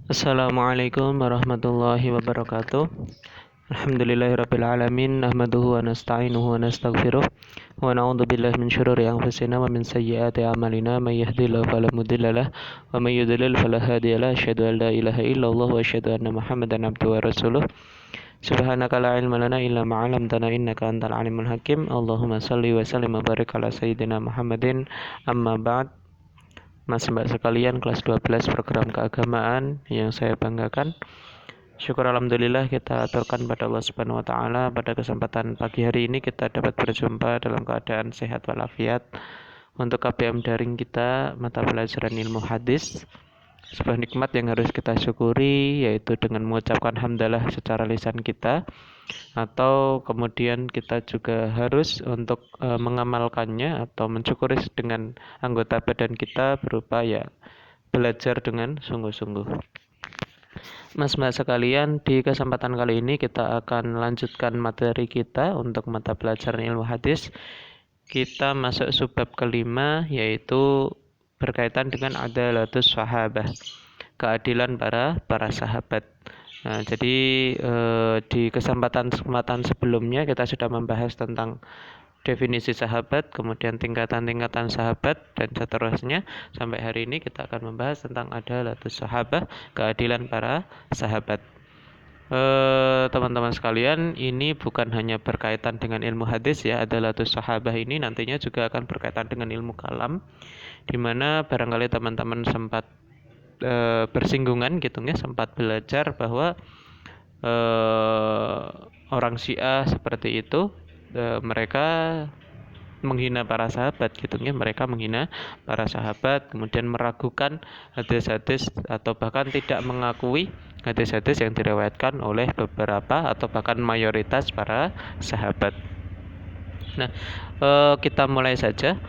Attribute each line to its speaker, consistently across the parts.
Speaker 1: Assalamualaikum warahmatullahi wabarakatuh. Alhamdulillahirabbil alamin nahmaduhu wa nasta'inuhu wa nastaghfiruh wa na'udzu billahi min syururi anfusina wa min sayyiati a'malina may yahdihillahu fala mudilla lahu wa may yudlil fala hadiya lahu asyhadu an la ilaha illallah wa asyhadu anna muhammadan abduhu wa rasuluh. Subhanaka la ilma lana illa ma 'allamtana innaka antal alimul hakim. Allahumma shalli wa sallim wa barik ala sayyidina Muhammadin. Amma ba'd. Mas Mbak sekalian, kelas 12 program keagamaan yang saya banggakan. Syukur alhamdulillah kita aturkan pada Allah Subhanahu wa taala pada kesempatan pagi hari ini kita dapat berjumpa dalam keadaan sehat walafiat untuk KBM daring kita mata pelajaran ilmu hadis. Sebuah nikmat yang harus kita syukuri yaitu dengan mengucapkan hamdalah secara lisan kita, atau kemudian kita juga harus untuk mengamalkannya atau mensyukuri dengan anggota badan kita berupa belajar dengan sungguh-sungguh. Mas-mas sekalian, di kesempatan kali ini kita akan lanjutkan materi kita untuk mata pelajaran ilmu hadis. Kita masuk subbab kelima, yaitu berkaitan dengan adalatus sahabah, keadilan para sahabat. Nah, jadi di kesempatan sebelumnya kita sudah membahas tentang definisi sahabat, kemudian tingkatan-tingkatan sahabat, dan seterusnya. Sampai hari ini kita akan membahas tentang adalatus sahabah, keadilan para sahabat. Teman-teman sekalian, ini bukan hanya berkaitan dengan ilmu hadis ya. Adalatus sahabah ini nantinya juga akan berkaitan dengan ilmu kalam, di mana barangkali teman-teman sempat bersinggungan gitu ya, sempat belajar bahwa orang Syiah seperti itu, mereka menghina para sahabat gitu ya, mereka menghina para sahabat, kemudian meragukan hadis-hadis atau bahkan tidak mengakui hadis-hadis yang diriwayatkan oleh beberapa atau bahkan mayoritas para sahabat. Nah, kita mulai saja.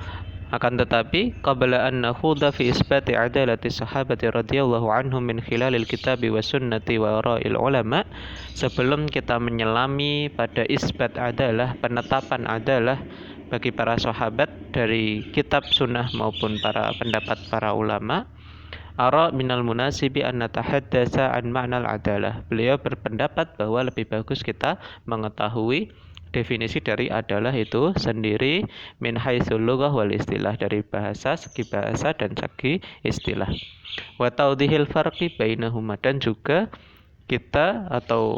Speaker 1: Akan tetapi qabla an nakhudha fi isbati adalati sahabati radhiyallahu anhum min khilalil kitabi wa sunnati wa ra'il ulama, sebelum kita menyelami pada isbat adalah, penetapan adalah bagi para sahabat dari kitab sunnah maupun para pendapat para ulama, ara minal munasibi an natahaddasa an ma'nal adalah, beliau berpendapat bahwa lebih bagus kita mengetahui definisi dari adalah itu sendiri, min haitsul lughah wal istilah, dari bahasa, segi bahasa dan segi istilah, wa taudhihil farqi bainahuma, dan juga kita atau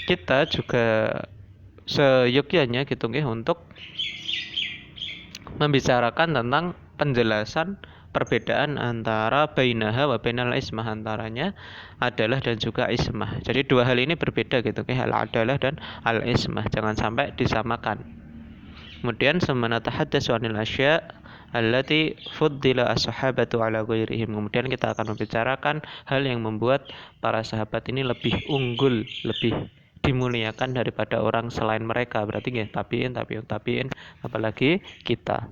Speaker 1: kita juga seyogyanya gitu nggih untuk membicarakan tentang penjelasan perbedaan antara bainaha wa bainal ismah, antaranya adalah dan juga ismah. Jadi dua hal ini berbeda gitu ya, al adalah dan al ismah, jangan sampai disamakan. Kemudian semana tahaddatsu anil asya allati fuddila as-sahabatu ala ghairihim, kemudian kita akan membicarakan hal yang membuat para sahabat ini lebih unggul, lebih dimuliakan daripada orang selain mereka. Berarti ya tabiin, apalagi kita.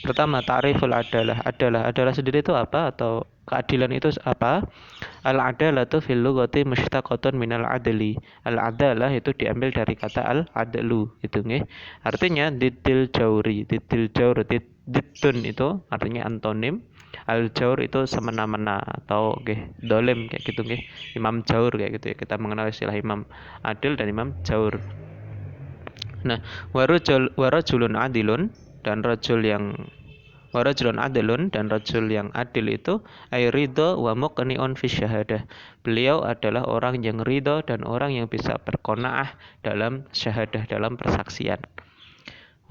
Speaker 1: Pertama, ta'riful adalah. Adalah sendiri itu apa, atau keadilan itu apa? Al-adalatu fil lughati mushtaqatun minal adli. Al-adalah itu diambil dari kata al-adlu, itu nggih. Artinya diddil jauri, diddun itu artinya antonim. Al-jaur itu semena-mena atau dolim kayak gitu nggih. Imam jaur kayak gitu ya. Kita mengenal istilah imam adil dan imam jaur. Nah, warajulun adilun, dan rajul yang warajulun adilun, dan rajul yang adil itu ay ridho wa muqni'un fi syahadah. Beliau adalah orang yang ridho dan orang yang bisa berqanaah dalam syahadah, dalam persaksian.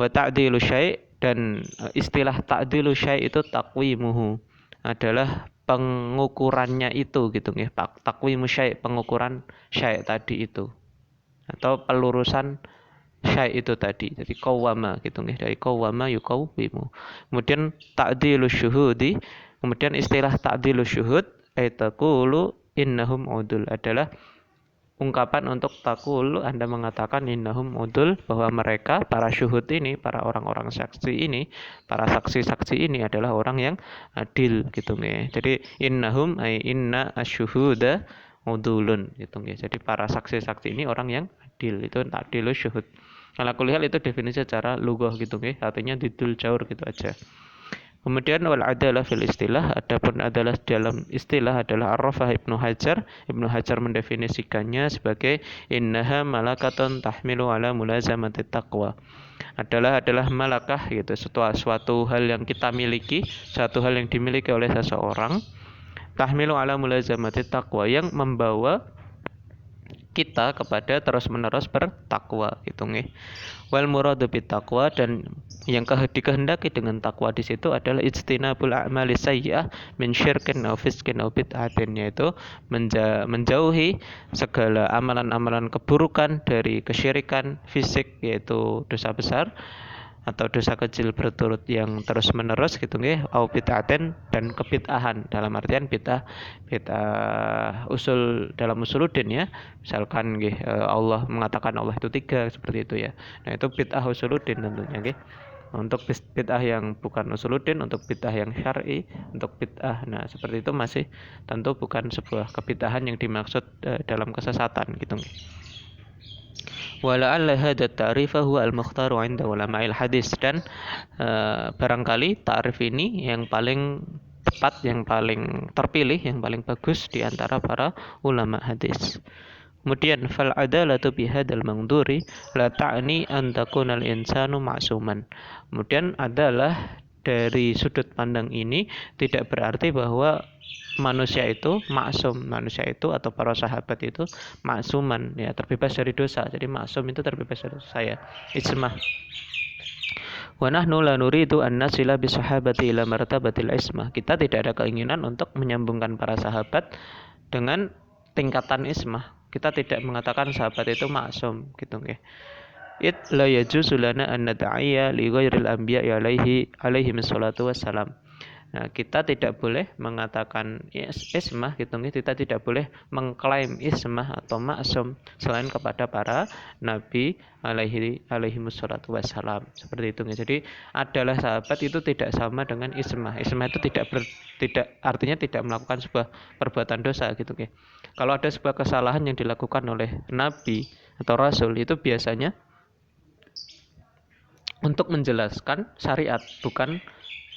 Speaker 1: Wa ta'dilu syai', dan istilah ta'dilu syai' itu taqwimuhu, adalah pengukurannya itu gitu ya. Taqwimu syai', pengukuran syai' tadi itu, atau pelurusan syai' itu tadi. Jadi qawwama gitu nggih, dari qawwama yuqawwimu. Kemudian ta'dilus syuhudi, kemudian istilah ta'dilus syuhud ay taqulu innahum udul, adalah ungkapan untuk taqulu, Anda mengatakan innahum udul, bahwa mereka para syuhud ini, para orang-orang saksi ini, para saksi-saksi ini adalah orang yang adil gitu nggih. Jadi innahum ay inna asyuhuda udulun gitu nggih. Jadi para saksi-saksi ini orang yang adil, itu ta'dilus syuhud. Ala kulli hal itu definisi secara lughah gitu nggih, artinya didul jaur gitu aja. Kemudian wal adalah fil istilah, adapun adalah dalam istilah adalah Ar-Rafah Ibnu Hajar. Ibnu Hajar mendefinisikannya sebagai innaha malakatun tahmilu ala mulazamati taqwa. Adalah malakah gitu, suatu hal yang kita miliki, suatu hal yang dimiliki oleh seseorang, tahmilu ala mulazamati taqwa, yang membawa kita kepada terus-menerus bertakwa gitu nggih. Wal muradu bit taqwa, dan yang dikehendaki dengan takwa di situ adalah ijtinabul a'mali sayyi'ah min syirkin aw fiskin aw bid'atin, yaitu menjauhi segala amalan-amalan keburukan dari kesyirikan fisik yaitu dosa besar atau dosa kecil berturut yang terus menerus gitu nggih, au bid'atin, dan kebid'ahan dalam artian bid'ah usul dalam usuluddin ya. Misalkan nggih Allah mengatakan Allah itu tiga, seperti itu ya. Nah, itu bid'ah usuluddin tentunya nggih. Untuk bid'ah yang bukan usuluddin, untuk bid'ah yang syar'i, untuk bid'ah, nah seperti itu masih tentu bukan sebuah kebid'ahan yang dimaksud dalam kesesatan gitu nggih. Wala'alla hadha ta'rifa huwa al-mukhtaru 'inda ulama'il hadis, dan barangkali ta'rif ini yang paling tepat, yang paling terpilih, yang paling bagus di antara para ulama hadis. Kemudian fal adalatu bihadzal mangduri la ta'ni an takuna al-insanu ma'suman. Kemudian adalah dari sudut pandang ini tidak berarti bahwa manusia itu maksum, manusia itu atau para sahabat itu maksuman ya, terbebas dari dosa. Jadi maksum itu terbebas dari dosa ya, ismah. Wa nahnu la nuridu an nasila bi sahabati ila martabatil ismah. Kita tidak ada keinginan untuk menyambungkan para sahabat dengan tingkatan ismah. Kita tidak mengatakan sahabat itu maksum gitu nggih. It la yajuzu lana an nad'iyya li ghairil anbiya'i alaihi wassalatu wassalam. Nah, kita tidak boleh mengatakan ismah gitu, kita tidak boleh mengklaim ismah atau maksum selain kepada para nabi alaihi wassalatu wassalam. Seperti itu. Jadi adalah sahabat itu tidak sama dengan ismah. Ismah itu tidak artinya tidak melakukan sebuah perbuatan dosa gitu. Kalau ada sebuah kesalahan yang dilakukan oleh nabi atau rasul, itu biasanya untuk menjelaskan syariat, bukan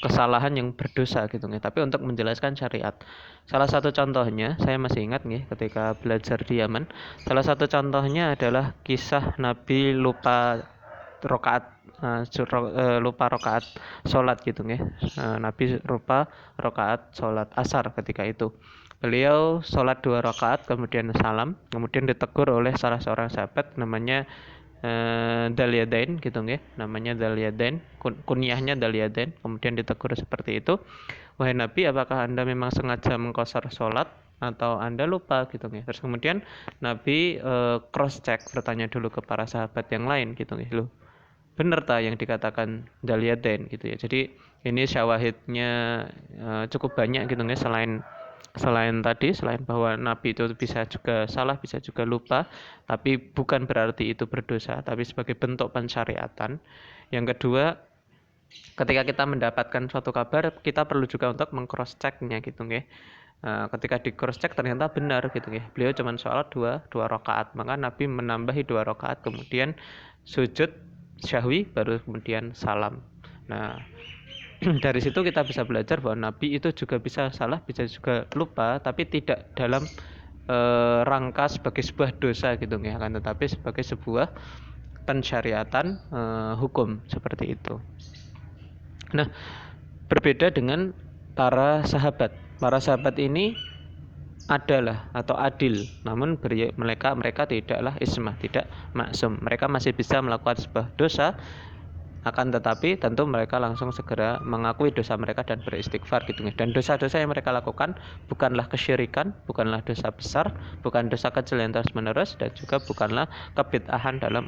Speaker 1: kesalahan yang berdosa gitu nih, tapi untuk menjelaskan syariat. Salah satu contohnya saya masih ingat nih ketika belajar di Yaman. Salah satu contohnya adalah kisah Nabi lupa rakaat sholat gitu nih. Nabi lupa rakaat sholat asar ketika itu. Beliau sholat 2 rakaat kemudian salam, kemudian ditegur oleh salah seorang sahabat namanya Dalyadain gitu nggih, namanya Dalyadain, kunyahnya Dalyadain. Kemudian ditegur seperti itu, wahai Nabi, apakah Anda memang sengaja mengqashar sholat atau Anda lupa gitu nggih. Terus kemudian Nabi cross check, bertanya dulu ke para sahabat yang lain gitu nggih, loh benar tak yang dikatakan Dalyadain gitu ya. Jadi ini syawahidnya cukup banyak gitu nggih, selain bahwa Nabi itu bisa juga salah, bisa juga lupa, tapi bukan berarti itu berdosa, tapi sebagai bentuk pensyariatan. Yang kedua, ketika kita mendapatkan suatu kabar, kita perlu juga untuk meng-cross check-nya gitu nggih. Ketika di cross check ternyata benar gitu nggih. Beliau cuma sholat 2 rakaat, maka Nabi menambahi 2 rakaat, kemudian sujud syahwi, baru kemudian salam. Nah, dari situ kita bisa belajar bahwa Nabi itu juga bisa salah, bisa juga lupa, tapi tidak dalam rangka sebagai sebuah dosa gitu ya, kan, tetapi sebagai sebuah pensyariatan hukum seperti itu. Nah, berbeda dengan para sahabat. Para sahabat ini adalah atau adil, namun mereka tidaklah ismah, tidak maksum. Mereka masih bisa melakukan sebuah dosa, akan tetapi tentu mereka langsung segera mengakui dosa mereka dan beristighfar gitu. Dan dosa-dosa yang mereka lakukan bukanlah kesyirikan, bukanlah dosa besar, bukan dosa kecil yang terus menerus, dan juga bukanlah kebid'ahan dalam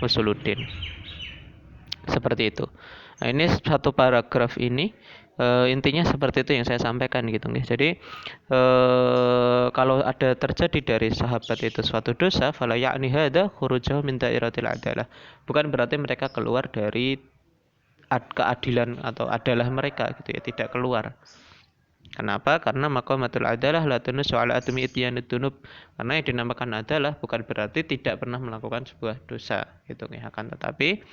Speaker 1: usuluddin. Seperti itu. Nah, ini satu paragraf ini intinya seperti itu yang saya sampaikan gitu nih. Jadi kalau ada terjadi dari sahabat itu suatu dosa, fala ya'ni hadza khurujahu min dairatil adalah. Bukan berarti mereka keluar dari keadilan atau adalah mereka gitu ya, tidak keluar. Kenapa? Karena maqamatul adalah la tunusu ala atmi ityanid dunub. Karena yang dinamakan adalah bukan berarti tidak pernah melakukan sebuah dosa gitu ya, akan tetapi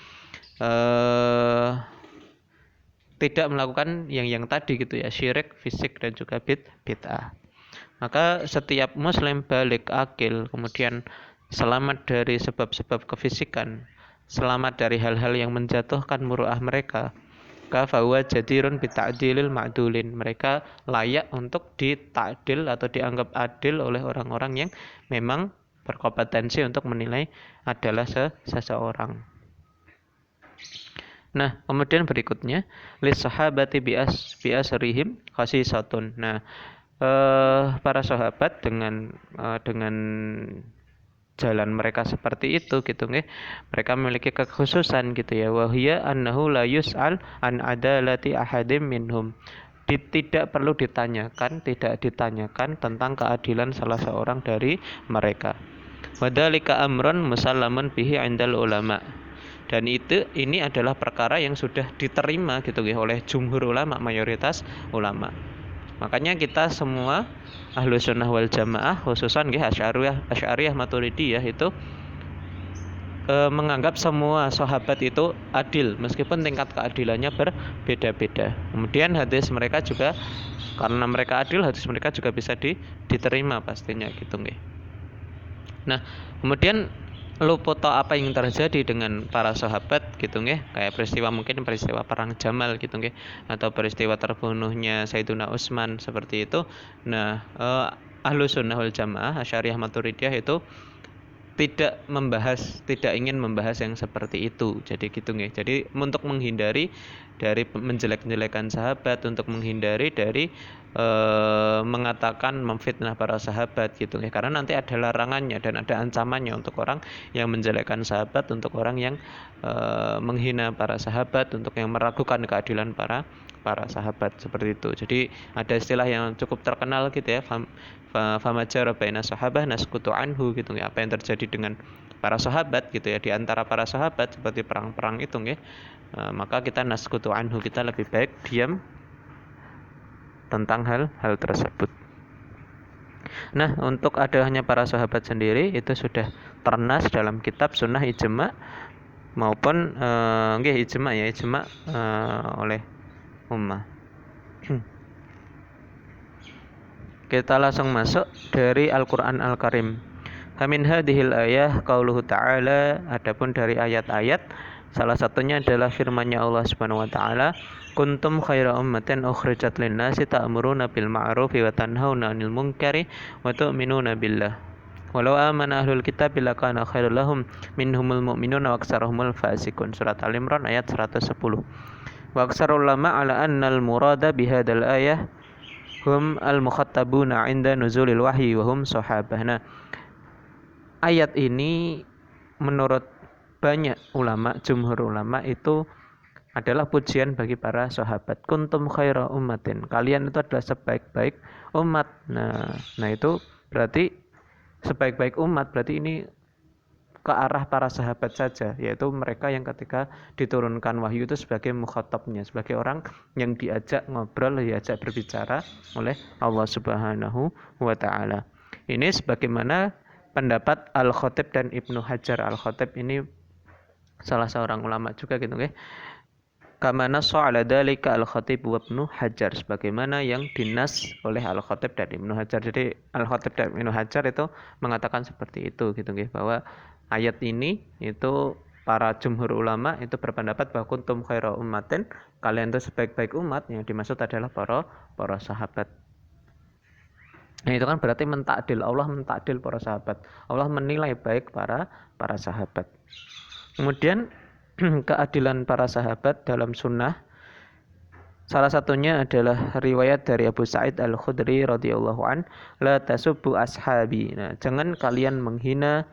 Speaker 1: tidak melakukan yang tadi gitu ya, syirik, fisik dan juga bid'ah. Maka setiap muslim balik akil, kemudian selamat dari sebab-sebab kefisikan, selamat dari hal-hal yang menjatuhkan muruah mereka, fahuwa jadirun bita'dilil ma'dulin. Mereka layak untuk ditakdil atau dianggap adil oleh orang-orang yang memang berkompetensi untuk menilai adalah seseorang. Nah, kemudian berikutnya lis sahabati biasrihim khasisatun. Nah, para sahabat dengan jalan mereka seperti itu gitu nggih. Mereka memiliki kekhususan gitu ya. Wa hiya annahu la yus'al an adalati ahadim minhum. Tidak perlu ditanyakan, tidak ditanyakan tentang keadilan salah seorang dari mereka. Wadhalika amrun musallamun bihi 'indal ulama. Dan ini adalah perkara yang sudah diterima gitu ya oleh jumhur ulama, mayoritas ulama. Makanya kita semua ahlu sunnah wal jamaah, khususan ya asy'ariyah maturidiyah itu menganggap semua sahabat itu adil meskipun tingkat keadilannya berbeda-beda. Kemudian hadis mereka juga, karena mereka adil, hadis mereka juga bisa diterima pastinya gitu nggih. Nah, kemudian lupoto apa yang terjadi dengan para sahabat gitu nggih, kayak mungkin peristiwa perang Jamal gitu nggih, atau peristiwa terbunuhnya Sayyiduna Utsman seperti itu. Nah, ahlu sunnah wal jamaah asy'ariyah maturidiyah itu tidak ingin membahas yang seperti itu. Jadi gitu nggih. Jadi untuk menghindari dari menjelek-jelekan sahabat, untuk menghindari dari mengatakan memfitnah para sahabat gitu nggih. Karena nanti ada larangannya dan ada ancamannya untuk orang yang menjelekkan sahabat, untuk orang yang menghina para sahabat, untuk yang meragukan keadilan para sahabat seperti itu. Jadi ada istilah yang cukup terkenal gitu ya, famajara baina sahabah naskutu anhu gitu ya. Apa yang terjadi dengan para sahabat gitu ya, di antara para sahabat seperti perang-perang itu nggih, maka kita naskutu anhu, kita lebih baik diam tentang hal tersebut. Nah, untuk adanya para sahabat sendiri itu sudah ternas dalam kitab sunnah ijma maupun ijma oleh ummah. Kita langsung masuk dari Al-Qur'an Al-Karim. Hamin hadhil ayah qauluhu ta'ala, adapun dari ayat-ayat salah satunya adalah firman-Nya Allah Subhanahu wa taala, kuntum khaira ummatin ukhrijat lin-nasi ta'muruna bil ma'rufi wa tanhauna 'anil munkari wa tu'minuna billah. Walau amana ahlul kitab lakana khairul lahum minhumul mu'minuna wa aktsaruhumul fasiqun. Surat Al-Imran ayat 110. Wa aksarul ulama ala annal murada bihadzal ayah hum al-mukhattabuna 'inda nuzulil wahyi wa hum sahabah. Nah, ayat ini menurut banyak ulama, jumhur ulama, itu adalah pujian bagi para sahabat. Kuntum khaira ummatin, kalian itu adalah sebaik-baik umat. Nah itu berarti sebaik-baik umat, berarti ini ke arah para sahabat saja, yaitu mereka yang ketika diturunkan wahyu itu sebagai mukhatabnya, sebagai orang yang diajak ngobrol, diajak berbicara oleh Allah Subhanahu wa taala. Ini sebagaimana pendapat Al-Khatib dan Ibnu Hajar. Al-Khatib ini salah seorang ulama juga gitu nggih. Kama nassa ala dzalika Al-Khatib wa Ibnu Hajar, sebagaimana yang dinas oleh Al-Khatib dan Ibnu Hajar. Jadi Al-Khatib dan Ibnu Hajar itu mengatakan seperti itu gitu nggih, bahwa ayat ini itu para jumhur ulama itu berpendapat bahwa kuntum khaira ummatin, kalian itu sebaik-baik umat, yang dimaksud adalah para sahabat. Nah, itu kan berarti mentakdil, Allah mentakdil para sahabat. Allah menilai baik para sahabat. Kemudian keadilan para sahabat dalam sunnah, salah satunya adalah riwayat dari Abu Sa'id Al-Khudri radhiyallahu an, la tasubbu ashabi. Nah, jangan kalian menghina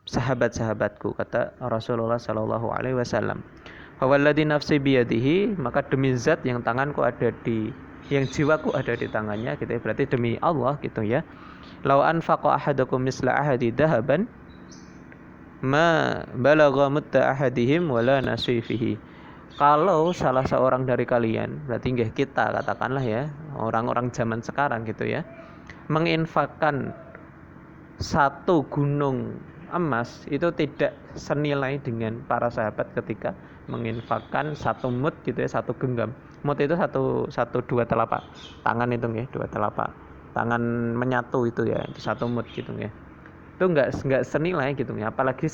Speaker 1: sahabat-sahabatku, kata Rasulullah sallallahu alaihi wasallam. Fawalladzi nafsi biyadihi, maka demi zat yang jiwaku ada di tangannya gitu ya, berarti demi Allah gitu ya. Lau anfaqa ahadukum misla ahadi dahaban ma balagha mutta ahadihim wala nasifihi. Kalau salah seorang dari kalian, berarti nggih kita katakanlah ya, orang-orang zaman sekarang gitu ya, menginfakkan satu gunung emas, itu tidak senilai dengan para sahabat ketika menginfakkan satu mud gitu ya, satu genggam. Mut itu satu dua telapak tangan itu ya, dua telapak tangan menyatu itu ya, itu satu mut gitu ya. Itu enggak senilai gitu ya, apalagi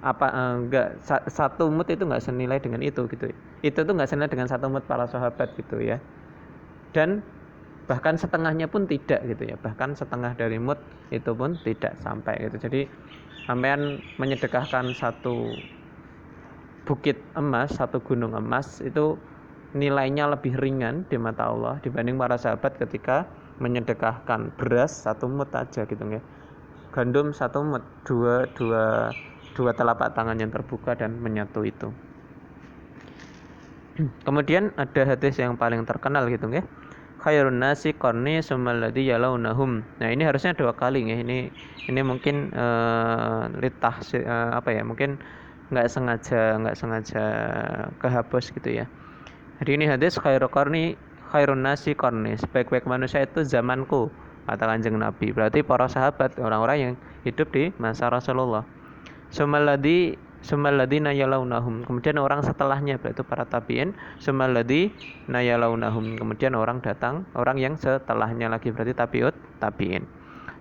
Speaker 1: enggak satu mut itu enggak senilai dengan itu gitu. Itu tuh enggak senilai dengan satu mut para sahabat gitu ya. Dan bahkan setengahnya pun tidak gitu ya, bahkan setengah dari mut itu pun tidak sampai gitu. Jadi sampean menyedekahkan satu bukit emas, satu gunung emas itu nilainya lebih ringan di mata Allah dibanding para sahabat ketika menyedekahkan beras satu mut aja gitu ya, gandum satu mut, dua telapak tangan yang terbuka dan menyatu itu. Kemudian ada hadis yang paling terkenal gitu ya, khairun nasi qarni summalladzi yalaunahum. Nah ini harusnya dua kali ya, ini mungkin litah mungkin nggak sengaja kehapus gitu ya. Jadi ini hadis khairun nasi qarni, sebaik-baik manusia itu zamanku, kata Kanjeng Nabi. Berarti para sahabat, orang-orang yang hidup di masa Rasulullah. Sumalladzina yalaunahum, kemudian orang setelahnya, berarti para tabi'in. Sumalladzina yalaunahum, kemudian orang yang setelahnya lagi, berarti tabi'in.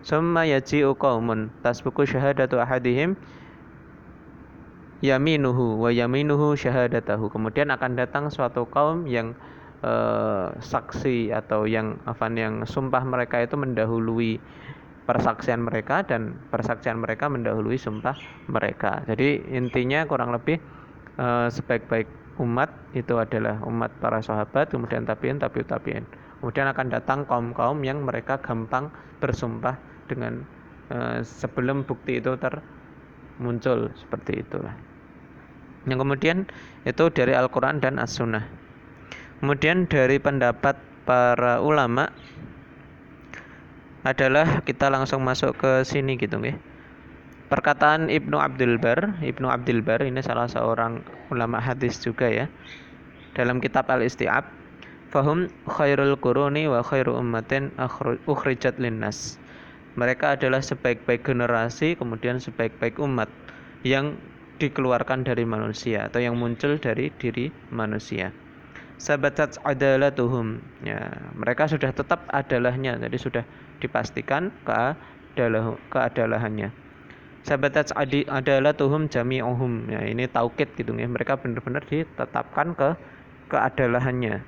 Speaker 1: Summa yaji'u qaumun tasbuku syahadatu ahadihim yaminuhu wa yaminuhu syahadatahu. Kemudian akan datang suatu kaum yang saksi atau yang sumpah mereka itu mendahului persaksian mereka dan persaksian mereka mendahului sumpah mereka. Jadi intinya kurang lebih sebaik-baik umat itu adalah umat para sahabat, kemudian tabi'in, tabi'ut tabi'in. Kemudian akan datang kaum-kaum yang mereka gampang bersumpah dengan sebelum bukti itu muncul, seperti itulah. Yang kemudian itu dari Al-Quran dan As-Sunnah. Kemudian dari pendapat para ulama adalah kita langsung masuk ke sini gitu ya. Perkataan Ibnu Abdul Bar ini salah seorang ulama hadis juga ya. Dalam kitab Al-Isti'ab, fahum khairul quruni wa khairu ummatin ukhrijat linnas. Mereka adalah sebaik-baik generasi, kemudian sebaik-baik umat yang dikeluarkan dari manusia atau yang muncul dari diri manusia. Sabatat adalatuhum, ya, mereka sudah tetap adalahnya, jadi sudah dipastikan keadalahannya. Sabatat adalatuhum jami'uhum, ya, ini taukid gitu ya, mereka benar-benar ditetapkan keadalahannya.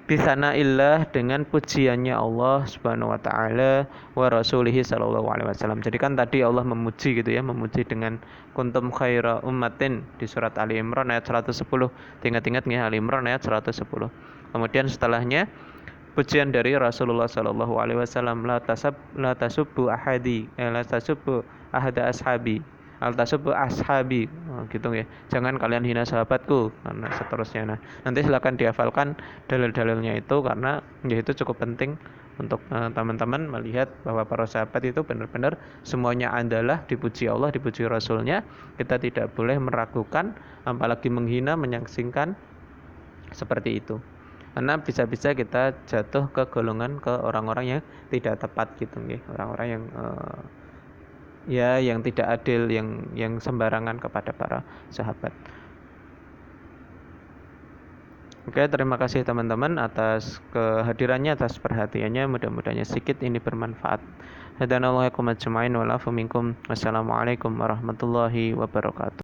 Speaker 1: Bisana'illah, dengan pujiannya Allah Subhanahu wa taala wa rasulihi sallallahu alaihi wasallam. Jadi kan tadi Allah memuji gitu ya, memuji dengan kuntum khaira ummatin di surat Ali Imran ayat 110. Ingat-ingat nih, Ali Imran ayat 110. Kemudian setelahnya pujian dari Rasulullah sallallahu alaihi wasallam, la tasubbu ahada ashabi. Al-tasubbu ashabi, gitu ya. Jangan kalian hina sahabatku, karena seterusnya. Nah, nanti silakan dihafalkan dalil-dalilnya itu, karena itu cukup penting untuk teman-teman melihat bahwa para sahabat itu benar-benar semuanya adalah dipuji Allah, dipuji Rasulnya. Kita tidak boleh meragukan, apalagi menghina, menyangsingkan seperti itu. Karena bisa-bisa kita jatuh ke golongan ke orang-orang yang tidak tepat gitu ya. Orang-orang yang yang tidak adil, yang sembarangan kepada para sahabat. Oke, terima kasih teman-teman atas kehadirannya, atas perhatiannya. Mudah-mudahan sedikit ini bermanfaat. Hadanallahu ajmain wa lafu minkum. Wassalamualaikum warahmatullahi wabarakatuh.